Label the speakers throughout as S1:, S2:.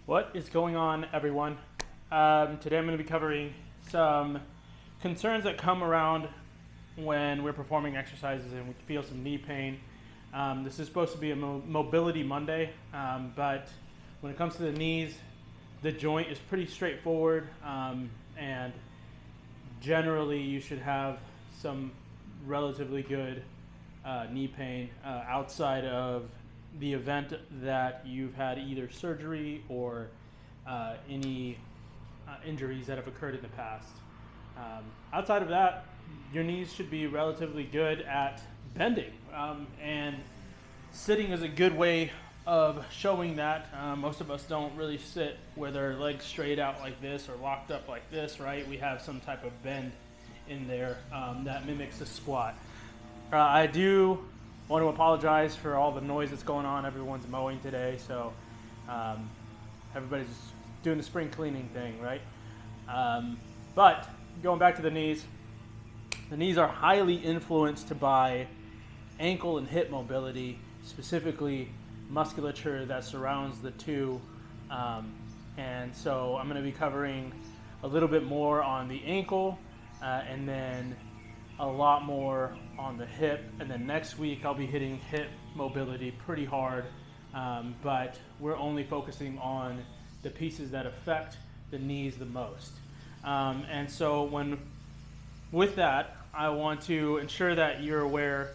S1: What is going on, everyone? Today I'm going to be covering some concerns that come around when we're performing exercises and we feel some knee pain. This is supposed to be a mobility Monday, but when it comes to the knees, the joint is pretty straightforward, and generally you should have some relatively good knee pain outside of the event that you've had either surgery or any injuries that have occurred in the past. Outside of that, your knees should be relatively good at bending, and sitting is a good way of showing that. Most of us don't really sit with our legs straight out like this or locked up like this, right? We have some type of bend in there that mimics a squat. I do want to apologize for all the noise that's going on. Everyone's mowing today, so everybody's doing the spring cleaning thing, right? But going back to the knees are highly influenced by ankle and hip mobility, specifically musculature that surrounds the two. And so I'm going to be covering a little bit more on the ankle and then a lot more on the hip, and then next week I'll be hitting hip mobility pretty hard, but we're only focusing on the pieces that affect the knees the most. And so with that, I want to ensure that you're aware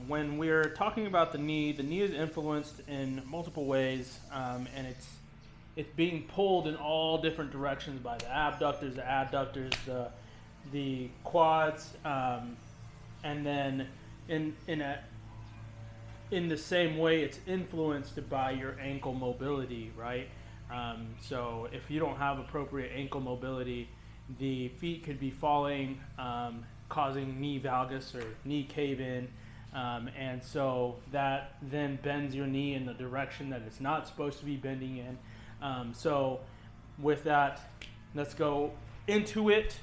S1: when we're talking about the knee is influenced in multiple ways, and it's being pulled in all different directions by the abductors, the quads, and then in the same way it's influenced by your ankle mobility, right? So if you don't have appropriate ankle mobility, the feet could be falling, causing knee valgus or knee cave-in, and so that then bends your knee in the direction that it's not supposed to be bending in. So with that, let's go into it.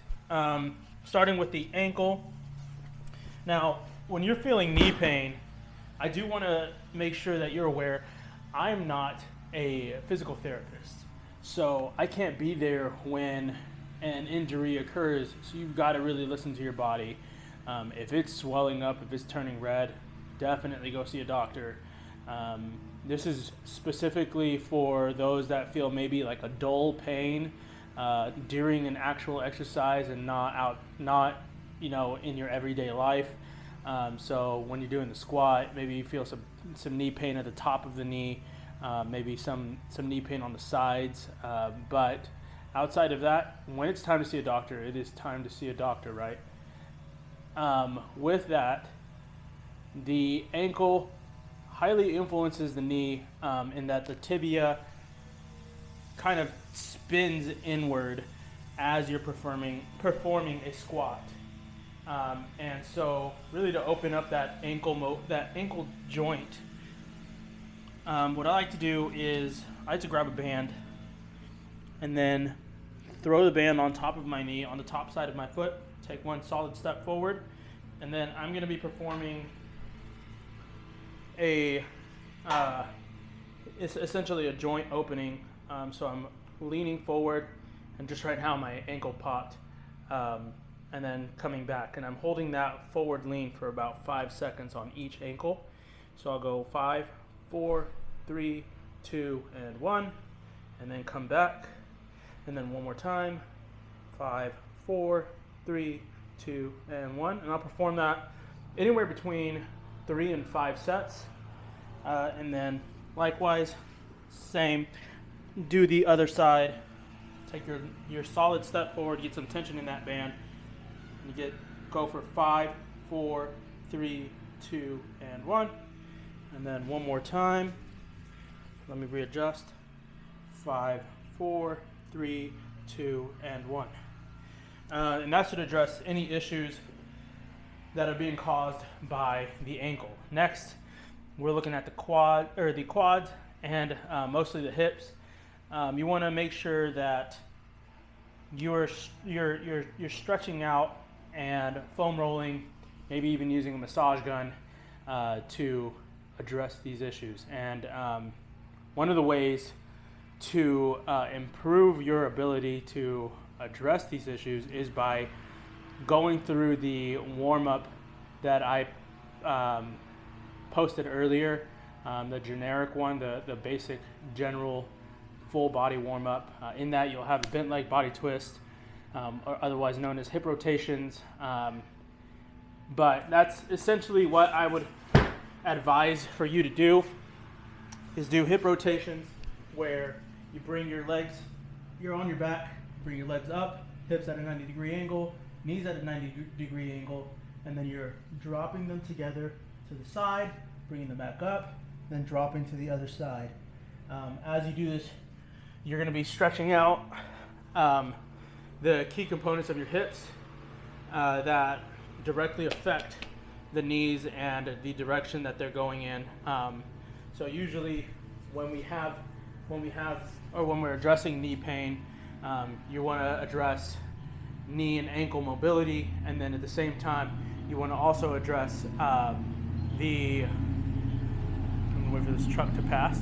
S1: Starting with the ankle. Now, when you're feeling knee pain, I do want to make sure that you're aware I'm not a physical therapist, so I can't be there when an injury occurs, so you've got to really listen to your body. If it's swelling up, if it's turning red, definitely go see a doctor. This is specifically for those that feel maybe like a dull pain during an actual exercise and not in your everyday life. So when you're doing the squat, maybe you feel some knee pain at the top of the knee, maybe some knee pain on the sides. But outside of that, when it's time to see a doctor, it is time to see a doctor, right? With that, the ankle highly influences the knee in that the tibia kind of spins inward as you're performing a squat, and so really to open up that ankle joint, what I like to do is I like to grab a band and then throw the band on top of my knee on the top side of my foot, take one solid step forward, and then I'm going to be performing it's essentially a joint opening. So I'm leaning forward, and just right now my ankle popped, and then coming back, and I'm holding that forward lean for about 5 seconds on each ankle. So I'll go 5, 4, 3, 2, and 1, and then come back, and then one more time, 5, 4, 3, 2, and 1, and I'll perform that anywhere between 3 and 5 sets, and then likewise, same. Do the other side. Take your solid step forward, get some tension in that band. You go for 5, 4, 3, 2, and 1. And then one more time. Let me readjust. 5, 4, 3, 2, and 1. And that should address any issues that are being caused by the ankle. Next, we're looking at the quads and mostly the hips. You want to make sure that you're stretching out and foam rolling, maybe even using a massage gun to address these issues. And one of the ways to improve your ability to address these issues is by going through the warm-up that I posted earlier, the generic one, the basic general full body warm-up. In that you'll have a bent leg body twist, or otherwise known as hip rotations. But that's essentially what I would advise for you to do, is do hip rotations where you bring your legs, you're on your back, bring your legs up, hips at a 90-degree angle, knees at a 90-degree angle, and then you're dropping them together to the side, bringing them back up, then dropping to the other side. As you do this, you're going to be stretching out the key components of your hips that directly affect the knees and the direction that they're going in. So usually when we're addressing knee pain, you want to address knee and ankle mobility, and then at the same time you want to also address I'm going to wait for this truck to pass.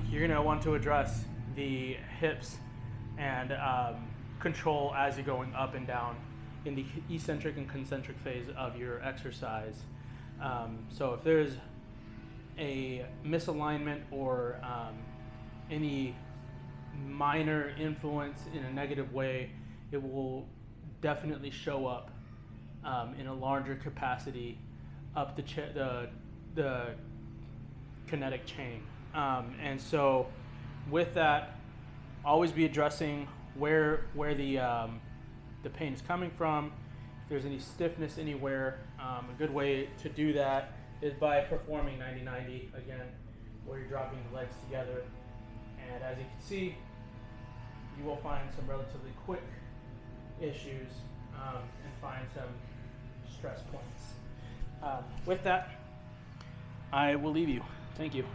S1: You're going to want to address the hips and control as you're going up and down in the eccentric and concentric phase of your exercise. So if there's a misalignment or any minor influence in a negative way, it will definitely show up in a larger capacity up the kinetic chain. And so with that, always be addressing where the pain is coming from. If there's any stiffness anywhere, a good way to do that is by performing 90-90 again, where you're dropping the legs together. And as you can see, you will find some relatively quick issues and find some stress points. With that, I will leave you. Thank you.